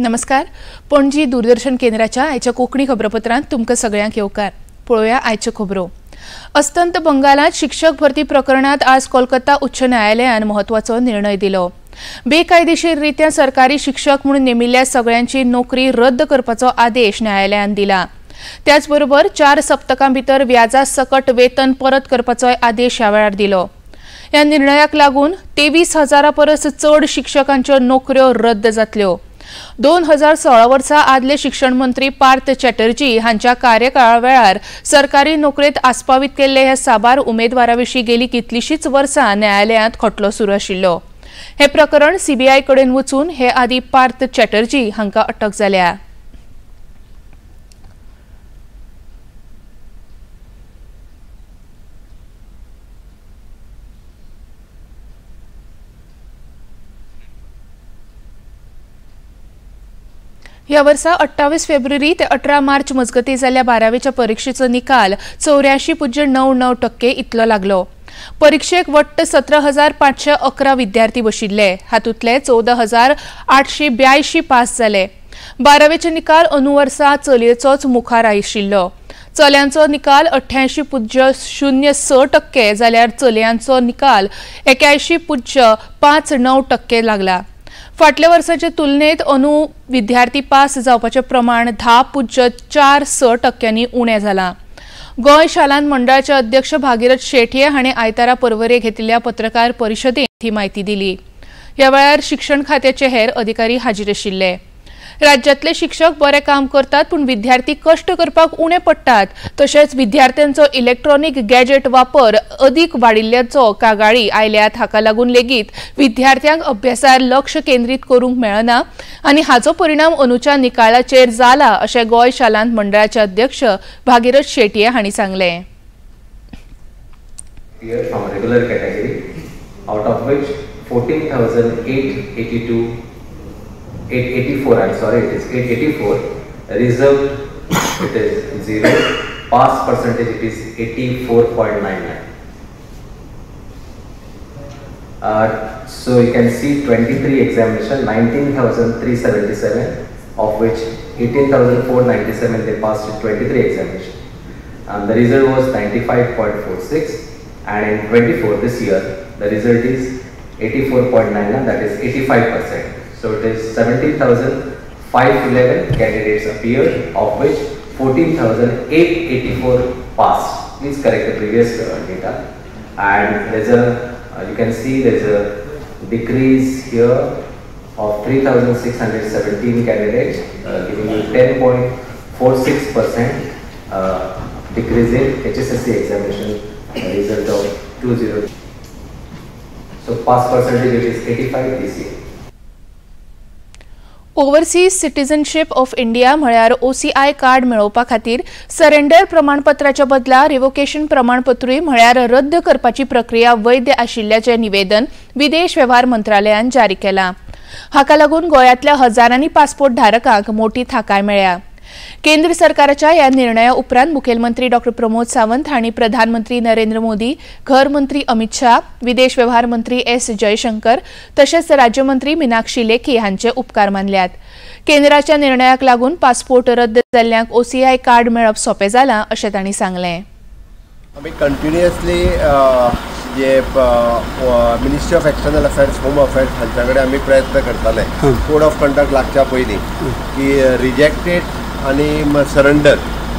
नमस्कार. पणजी दूरदर्शन केंद्राच्या आयच्या कोंकणी खबरापत्रांत तुमकां सगळ्यांक येवकार. पळोवया आयच्यो खबरो. अस्तंत बंगालात शिक्षक भरती प्रकरणात आज कोलकाता उच्च न्यायालयान महत्वाचो निर्णय दिलो. बेकायदेशीररित्या सरकारी शिक्षक म्हणून नेमिल्ल्या सगळ्यांची नोकरी रद्द करपाचो आदेश न्यायालयान दिला. त्याच बरोबर 4 सप्तकां भितर व्याजा सकट वेतन परत करपाचो आदेश ह्या वेळार दिलो. ह्या निर्णयाक लागून 23,000 परस चड शिक्षकांच्यो नोकऱ्यो रद्द जातल्यो. 2016 वर्सा आदले शिक्षण मंत्री पार्थ चॅटर्जी हांच्या कार्यकाळा वेळार सरकारी नोकरेंत आस्पावीत केल्ले हे साबार उमेदवाराविशीं गेली कितलीशींच वर्सां न्यायालयांत खटलो सुरू आशिल्लो. हे प्रकरण सीबीआय कडेन वचून हे आदी पार्थ चॅटर्जी हांकां अटक जाल्या. ह्या वर्सा 28 फेब्रुवारी ते 18 मार्च मजगती जाल्ल्या 12वेच्या परीक्षेचो निकाल 84.99% इतलो लागलो. परीक्षेक वट्ट 17,511 विद्यार्थी बशिल्ले. हातूंतले 14,882 पास जाले. 12वेचे निकाल अंदू वर्सा चलयेचोच मुखार आशिल्लो. चल्यांचो निकाल 88.06% जाल्यार चलयांचो निकाल 81.59% लागला. फाटल्या वर्साचे तुलनेत अंदू विद्यार्थी पास जावपाचे प्रमाण 10.46% उणें जालां. गोंय शालांत मंडळाचे अध्यक्ष भागीरथ शेटये हाणें आयतारा पर्वरे घेतिल्ल्या पत्रकार परिशदेंत ही म्हायती दिली. ह्या वेळार शिक्षण खात्याचे हेर अधिकारी हाजीर आशिल्ले. राज्यांतले शिक्षक बरें काम करतात पूण विद्यार्थी कश्ट करपाक उणे पडटात. तशेंच विद्यार्थ्यांचो इलेक्ट्रॉनिक गॅजेट वापर अदीक वाडिल्ल्याचो कागाळी आयल्यात. हाका लागून लेगीत विद्यार्थ्यांक अभ्यासार लक्ष केंद्रीत करूंक मेळना आनी हाचो परिणाम अंदूच्या निकालाचेर जाला अशें गोंय शालांत मंडळाचे अध्यक्ष भागीरथ शेटये हांणी सांगलें. it is 884. Reserved, it is 0. Pass percentage, it is 84.99. So you can see 23 examination, 19,377, of which 18,497 they passed in 23 examination. The result was 95.46, and in 24 this year, the result is 84.99, that is 85%. So it is 17,511 candidates appeared, of which 14,884 passed. Please correct the previous data. And there's a, you can see there's a decrease here of 3,617 candidates, giving you 10.46% decrease in HSSC examination result of 20. So pass percentage it is 85 this year. Overseas citizenship of India म्हळ्यार OCI card मेळोवपा खातीर surrender प्रमाणपत्राच्या बदला revocation प्रमाणपत्रूय म्हळ्यार रद्द करपाची प्रक्रिया वैध आशिल्ल्याचें निवेदन विदेश वेव्हार मंत्रालयान जारी केलां. हाका लागून गोंयांतल्या हजारांनी पासपोर्ट धारकांक मोठी थाकाय मेळ्ळ्या. केंद्र सरकाराच्या ह्या निर्णया उपरांत मुखेलमंत्री डॉ. प्रमोद सावंत हांणी प्रधानमंत्री नरेंद्र मोदी, घर मंत्री अमित शाह, विदेश वेव्हार मंत्री S. जयशंकर तशेंच राज्यमंत्री मीनाक्षी लेखी हांचे उपकार मानल्यात. केंद्राच्या निर्णयाक लागून पासपोर्ट रद्द जाल्ल्यांक OCI कार्ड मेळप सोपें जालां अशें तांणी सांगलें. आमी कंटिन्युअसली जे ministry of external affairs, home affairs हांच्या कडेन आमी प्रयत्न करताले कोड ऑफ कंडक्ट लागच्या पयलीं की रिजेक्टेड आनी सरेंडर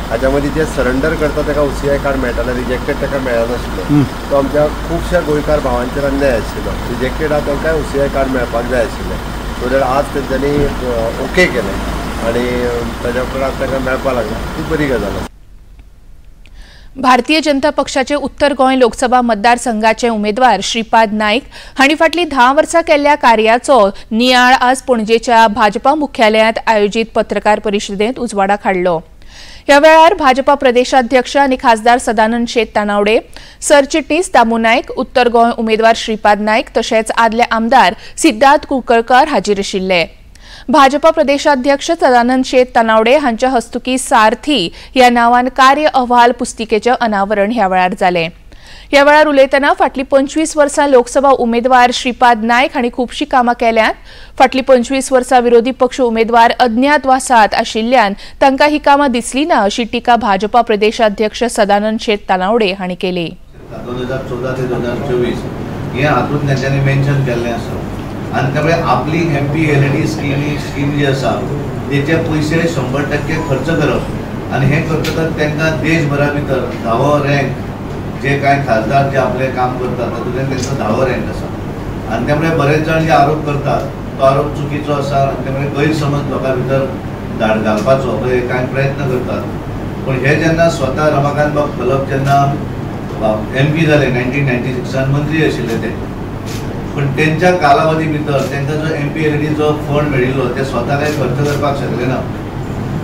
हाच्या मदीं जे सरेंडर करता ताका OCI कार्ड मेळटालें, रिजेक्टेड ताका मेळनाशिल्लें. तो आमच्या खुबश्या गोंयकार भावांचेर अन्याय आशिल्लो. रिजेक्टेड आहा तांकां OCI कार्ड मेळपाक जाय आशिल्लें. सो दॅट आज तेंच्यांनी ओके केलें आनी ताच्या उपरांत ताका मेळपाक लागलें. ती बरी गजाल. भारतीय जनता पक्षाचे उत्तर गोंय लोकसभा मतदारसंघाचे उमेदवार श्रीपाद नाईक हांणी फाटलीं 10 वर्सां केल्ल्या कार्याचो नियाळ आज पणजेच्या भाजपा मुख्यालयांत आयोजीत पत्रकार परिशदेंत उजवाडाक हाडलो. ह्या वेळार भाजपा प्रदेशाध्यक्ष आनी खासदार सदानंद शेट तानावडे, सरचिटणीस दामू नाईक, उत्तर गोंय उमेदवार श्रीपाद नाईक तशेंच आदले आमदार सिद्धार्थ कुंकळकार हाजीर आशिल्ले. भाजपा प्रदेशाध्यक्ष सदानंद शेट तानावडे हांच्या हस्तुकी सारथी ह्या नांवान कार्य अहवाल पुस्तिकेचें अनावरण ह्या वेळार जालें. ह्या वेळार उलयतना फाटली 25 वर्सां लोकसभा उमेदवार श्रीपाद नायक हांणी खुबशीं कामां केल्यात. फाटली 25 वर्सां विरोधी पक्ष उमेदवार अज्ञातवासात आशिल्ल्यान तांकां ही कामां दिसली ना अशी टिका भाजपा प्रदेशाध्यक्ष सदानंद शेट तानावडे हांणी केली. 2014 ते 2024 हे हातूंत तांच्यांनी मेन्शन केल्लें आसा आनी त्यामुळे आपली MPLAD स्कीम जी आसा तेचे पयशे 100% खर्च करप आनी हे करतकच तांकां देशभरा भितर 10वो रँक जे कांय खासदार जे आपले काम करतात तातूंतल्यान तांचो 10वो रँक आसा आनी त्यामुळे बरेच जाण जे आरोप करतात तो आरोप चुकीचो आसा आनी त्यामुळे गैरसमज लोकां भितर घालपाचो कांय प्रयत्न करतात. पण हे जेन्ना स्वता रमाकांत बाब कलप जेन्ना MP जाले 1996 मंत्री आशिल्ले ते, पण त्यांच्या कालावधी भितर तांकां जो MPLAD जो फंड मेळिल्लो ते स्वता काही खर्च करपाक शकले ना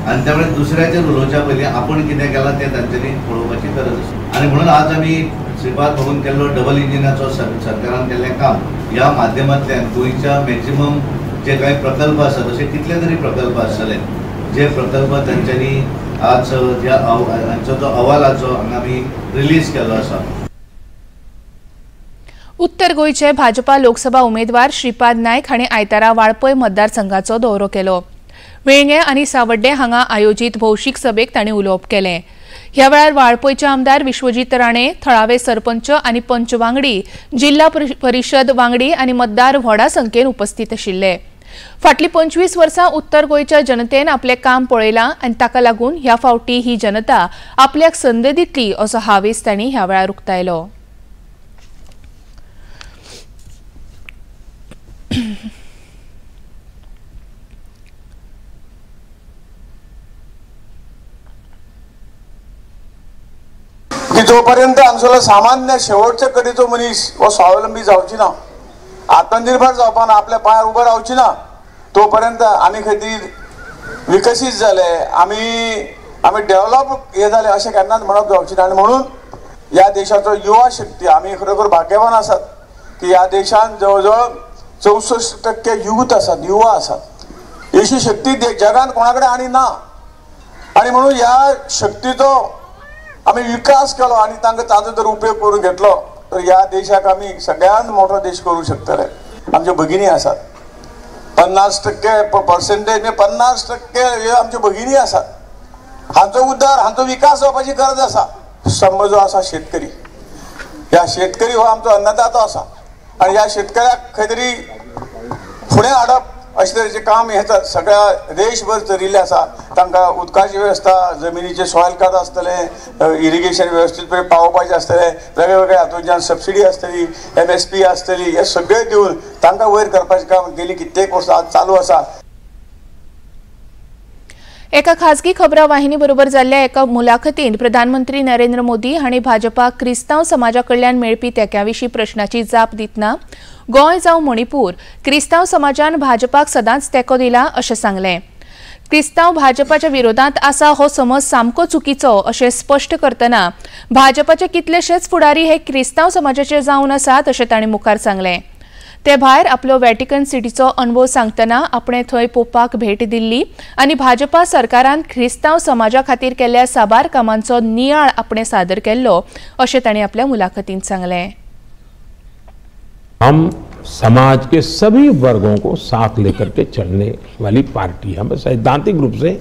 आणि त्यामुळे दुसऱ्याचेर उलोवच्या पयलीं आपण कितें केलां तें तांच्यांनी पळोवपाची गरज आसा. आनी म्हणून आज आमी श्रीपाद भोगून केल्लो डबल इंजिनाचो सरकारान केल्लें काम ह्या माध्यमांतल्यान गोंयच्या मॅक्झिमम जे काही प्रकल्प आसात अशे कितले तरी प्रकल्प आसतले जे प्रकल्प तांच्यांनी आज हांचो जो अहवालाचो हांगा आमी रिलीज केल्लो आसा. उत्तर गोंयचे भाजपा लोकसभा उमेदवार श्रीपाद नायक हांणी आयतारा वाळपय मतदारसंघाचो दौरो केलो. वेळंगे आनी सावड्डे हांगा आयोजीत भौशीक सभेक तांणी उलोवप केलें. ह्या वेळार वाळपयचे आमदार विश्वजीत राणे, थळावे सरपंच आनी पंच वांगडी, जिल्हा परिशद वांगडी आनी मतदार व्हडा संख्येन उपस्थित आशिल्ले. फाटली 25 वर्सां उत्तर गोंयच्या जनतेन आपलें काम पळयलां आनी ताका लागून ह्या फावटी ही जनता आपल्याक संद दितली असो हावेस तांणी ह्या वेळार उक्तायलो. की जोपर्यंत आमचो सामान्य शेवटचे कडीचो मनीस हो स्वावलंबी जावची ना, आत्मनिर्भर जावपाना आपल्या पांयार उबो रावची ना, तोपर्यंत आमी खंय विकसीत जाले आमी डेव्हलप हे जाले अशें केन्नाच म्हणप जावची ना. आनी म्हणून ह्या देशाचो युवा शक्ती आमी खरोखर भाग्यवान आसात की ह्या देशान जवळजवळ 64% युथ आसात, युवा आसात. अशी शक्ती जगान कोणा कडेन आनी ना. आनी म्हणून ह्या शक्तीचो आमी विकास केलो आनी तांचो जर उपयोग करून घेतलो तर ह्या देशाक आमी सगळ्यात मोठो देश करूं शकतले. आमच्यो भगिनी आसात, 50% पर्सेंटेज 50% हे आमच्यो भगिनी आसात. हांचो उद्धार हांचो विकास जावपाची गरज आसा. स्तंभ जो आसा शेतकरी, ह्या शेतकरी हो आमचो अन्नदातो आसा आनी ह्या शेतकऱ्याक खंय तरी फुडें हाडप अशे तरेचें काम हे सगळ्या देशभर चलिल्लें आसा. तांकां उदकाची वेवस्था, जमिनीचे सॉयल कार्ड आसतलें, इरिगेशन वेवस्थीतपणे पावोवपाचें आसतलें, वेगवेगळ्या हातूंतल्यान सबसिडी आसतली, MSP आसतली, हे सगळें दिवन तांकां वयर करपाचें काम गेली कित्येक वर्सां आज चालू आसा. एका खाजगी खबरां वाहिनी बरोबर जाल्ल्या एका मुलाखतींत प्रधानमंत्री नरेंद्र मोदी हांणी भाजपा क्रिस्तांव समाजा कडल्यान मेळपी तेंक्याविशीं प्रश्नाची जाप दितना गोंय जावं मणिपूर क्रिस्तांव समाजान भाजपाक सदांच तेंको दिला अशें सांगलें. क्रिस्तांव भाजपाच्या विरोधांत आसा हो समज सामको चुकीचो अशें स्पश्ट करतना भाजपाचे कितलेशेच फुडारी हे क्रिस्तांव समाजाचे जावन आसात अशें तांणी मुखार सांगलें. ते भायर आपलो व्हॅटिकन सिटीचो अणभव सांगतना आपणे थंय पोपाक भेट दिल्ली आनी भाजपा सरकारान क्रिस्तांव समाजा खातीर केल्ल्या साबार कामांचो नियाळ आपणे सादर केल्लो अशें तांणी आपल्या मुलाखतींत सांगलें. हम समाज के सभी वर्गों को साथ लेकर के चलने वाली पार्टी है. हमें सैद्धांतिक रूप से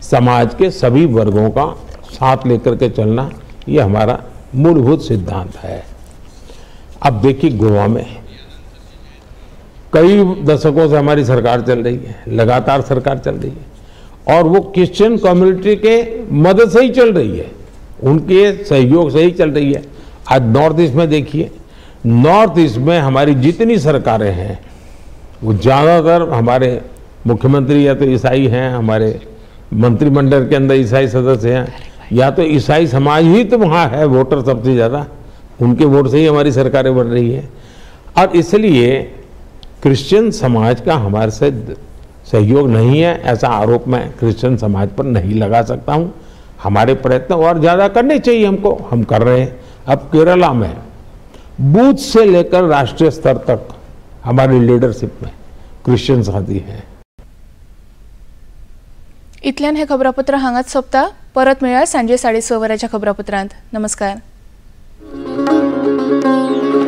समाज के सभी वर्गों का साथ लेकर के चलना ये हमारा मूलभूत सिद्धांत है. अब देखिए गोवा में कई दशकों से हमारी सरकार चल रही है, लगातार सरकार चल रही है और वो क्रिश्चियन कम्युनिटी के मदद से ही चल रही है, उनके सहयोग से ही चल रही है. आज नॉर्थ ईस्ट में देखिए, नॉर्थ ईस्ट में हमारी जितनी सरकारें हैं वो ज़्यादातर हमारे मुख्यमंत्री या तो ईसाई हैं, हमारे मंत्रिमंडल के अंदर ईसाई सदस्य हैं, या तो ईसाई समाज ही तो वहाँ है वोटर सबसे ज़्यादा, उनके वोट से ही हमारी सरकारें बन रही हैं. और इसलिए क्रिश्चियन समाज का हमारे से सहयोग नहीं है ऐसा आरोप मैं क्रिश्चियन समाज पर नहीं लगा सकता हूँ. हमारे प्रयत्न और ज़्यादा करने चाहिए हमको, हम कर रहे हैं. अब केरला में बूथ से लेकर राष्ट्रीय स्तर तक हमारी लीडरशिप में क्रिश्चियन साथी हैं. इतल्यान हे खबरापत्र हांगाच सोंपता. परत मेळया सांजे 6:30 वरांच्या खबरापत्रांत. नमस्कार. आहे.